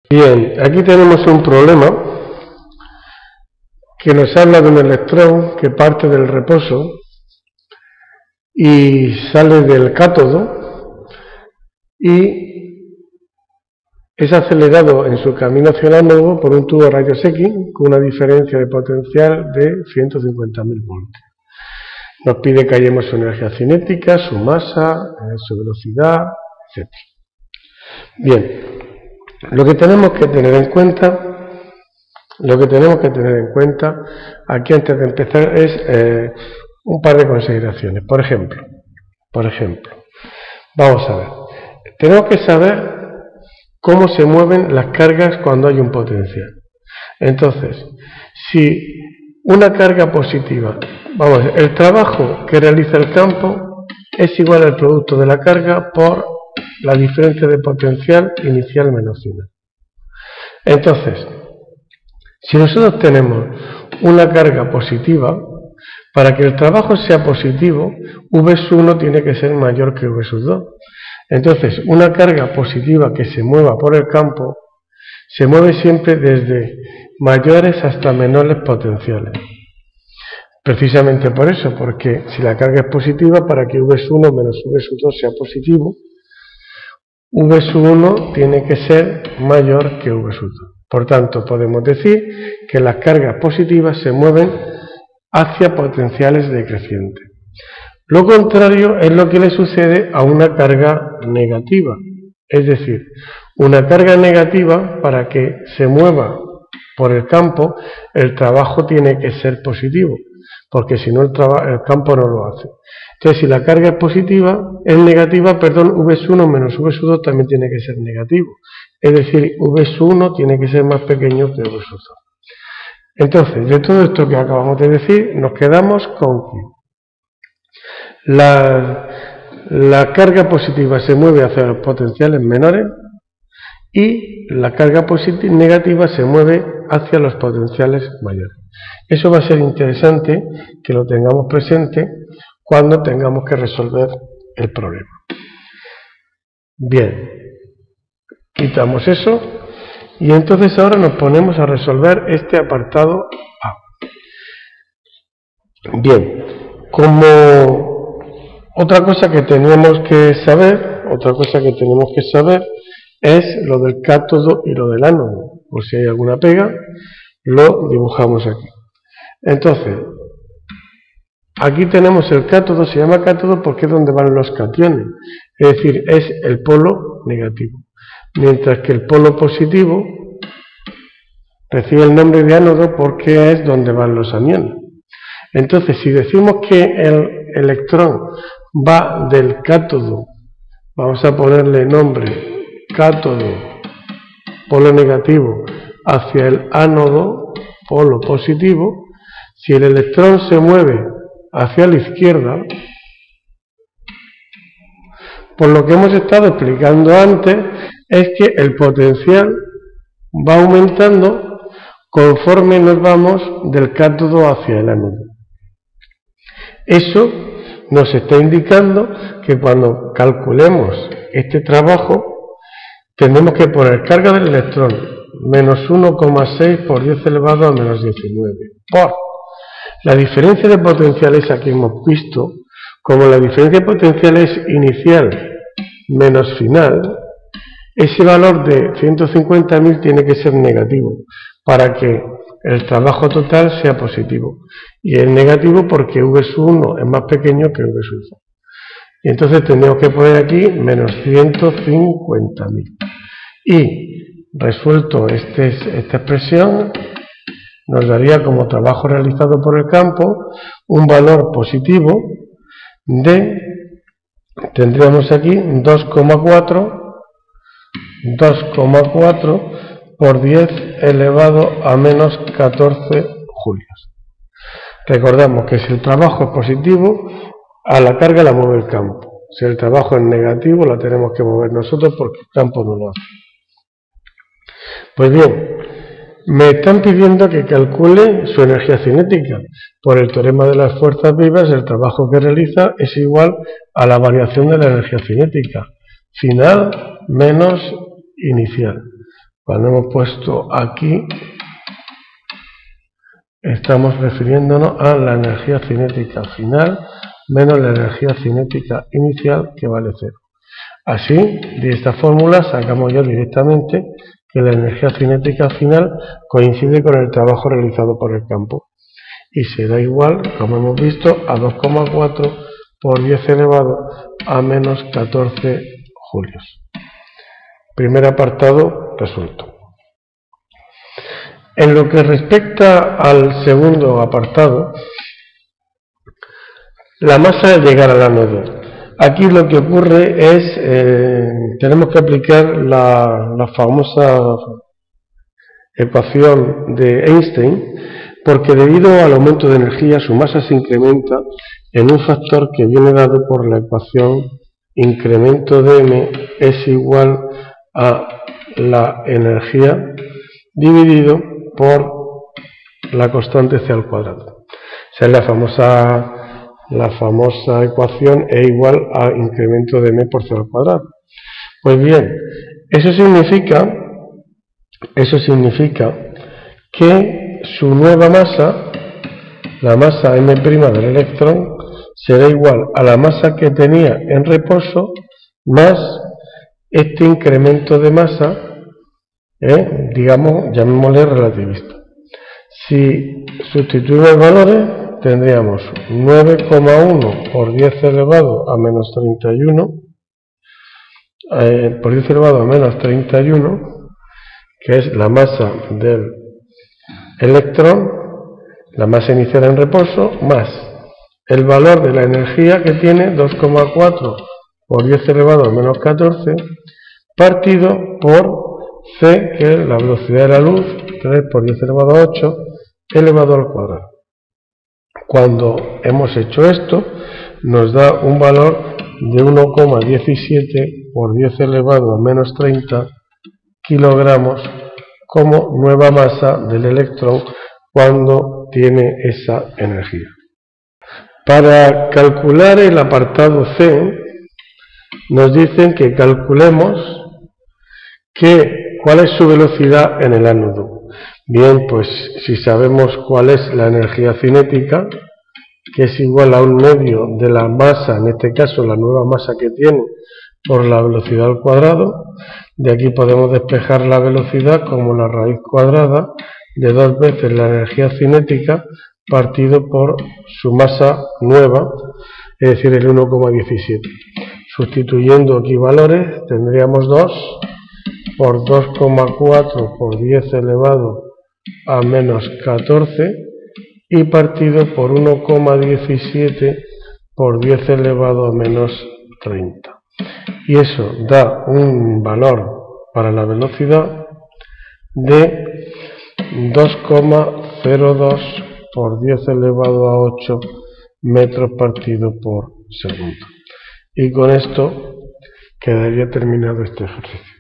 Bien, aquí tenemos un problema que nos habla de un electrón que parte del reposo y sale del cátodo y es acelerado en su camino hacia el ánodo por un tubo de rayos X con una diferencia de potencial de 150.000 voltios. Nos pide que hallemos su energía cinética, su masa, su velocidad, etc. Bien, lo que tenemos que tener en cuenta aquí antes de empezar es un par de consideraciones. Por ejemplo, vamos a ver, tenemos que saber cómo se mueven las cargas cuando hay un potencial. Entonces, si una carga positiva, el trabajo que realiza el campo es igual al producto de la carga por la diferencia de potencial inicial menos final. Entonces, si nosotros tenemos una carga positiva, para que el trabajo sea positivo, V1 tiene que ser mayor que V2. Entonces, una carga positiva que se mueva por el campo se mueve siempre desde mayores hasta menores potenciales. Precisamente por eso, porque si la carga es positiva, para que V1 menos V2 sea positivo, V1 tiene que ser mayor que V2. Por tanto, podemos decir que las cargas positivas se mueven hacia potenciales decrecientes. Lo contrario es lo que le sucede a una carga negativa. Es decir, una carga negativa, para que se mueva por el campo, el trabajo tiene que ser positivo, porque si no el campo no lo hace. Entonces, si la carga es negativa, V1 menos V2 también tiene que ser negativo. Es decir, V1 tiene que ser más pequeño que V2. Entonces, de todo esto que acabamos de decir, nos quedamos con que la carga positiva se mueve hacia los potenciales menores y la carga negativa se mueve hacia los potenciales mayores. Eso va a ser interesante que lo tengamos presente cuando tengamos que resolver el problema. Bien, quitamos eso y entonces ahora nos ponemos a resolver este apartado A. Bien, como otra cosa que tenemos que saber es lo del cátodo y lo del ánodo. Por si hay alguna pega, lo dibujamos aquí. Entonces, aquí tenemos el cátodo, se llama cátodo porque es donde van los cationes, es decir, es el polo negativo. Mientras que el polo positivo recibe el nombre de ánodo porque es donde van los aniones. Entonces, si decimos que el electrón va del cátodo, vamos a ponerle nombre cátodo, polo negativo, hacia el ánodo, polo positivo, si el electrón se mueve hacia la izquierda, por lo que hemos estado explicando antes, es que el potencial va aumentando conforme nos vamos del cátodo hacia el ánodo. Eso nos está indicando que cuando calculemos este trabajo, tendremos que poner carga del electrón menos 1,6 por 10 elevado a menos 19 por la diferencia de potenciales aquí hemos visto, como la diferencia de potenciales inicial menos final, ese valor de 150.000 tiene que ser negativo para que el trabajo total sea positivo. Y es negativo porque V1 es más pequeño que V2. Y entonces tendríamos que poner aquí menos 150.000. Y resuelto esta expresión, nos daría como trabajo realizado por el campo un valor positivo de, tendríamos aquí 2,4 por 10 elevado a menos 14 julios. Recordamos que si el trabajo es positivo, a la carga la mueve el campo. Si el trabajo es negativo, la tenemos que mover nosotros porque el campo no lo hace. Pues bien, me están pidiendo que calcule su energía cinética. Por el teorema de las fuerzas vivas, el trabajo que realiza es igual a la variación de la energía cinética, final menos inicial. Cuando hemos puesto aquí, estamos refiriéndonos a la energía cinética final menos la energía cinética inicial, que vale 0. Así, de esta fórmula sacamos ya directamente que la energía cinética final coincide con el trabajo realizado por el campo y será igual, como hemos visto, a 2,4 por 10 elevado a menos 14 julios. Primer apartado resuelto. En lo que respecta al segundo apartado, la masa al llegar al ánodo. Aquí lo que ocurre es, tenemos que aplicar la famosa ecuación de Einstein, porque debido al aumento de energía su masa se incrementa en un factor que viene dado por la ecuación incremento de m es igual a la energía dividido por la constante c al cuadrado. Esa es la famosa ecuación E igual a incremento de m por c al cuadrado. Pues bien, eso significa que su nueva masa, la masa m' del electrón, será igual a la masa que tenía en reposo más este incremento de masa, digamos, llamémosle relativista. Si sustituimos valores, tendríamos 9,1 por 10 elevado a menos 31, por 10 elevado a menos 31, que es la masa del electrón, la masa inicial en reposo, más el valor de la energía que tiene, 2,4 por 10 elevado a menos 14, partido por c, que es la velocidad de la luz, 3 por 10 elevado a 8, elevado al cuadrado. Cuando hemos hecho esto, nos da un valor de 1,17 por 10 elevado a menos 30 kilogramos como nueva masa del electrón cuando tiene esa energía. Para calcular el apartado C, nos dicen que calculemos cuál es su velocidad en el ánodo. Bien, pues si sabemos cuál es la energía cinética, que es igual a un medio de la masa, en este caso la nueva masa que tiene, por la velocidad al cuadrado, de aquí podemos despejar la velocidad como la raíz cuadrada de 2 veces la energía cinética partido por su masa nueva, es decir, el 1,17. Sustituyendo aquí valores, tendríamos 2 por 2,4 por 10 elevado a menos 14 y partido por 1,17 por 10 elevado a menos 30. Y eso da un valor para la velocidad de 2,02 por 10 elevado a 8 metros partido por segundo. Y con esto quedaría terminado este ejercicio.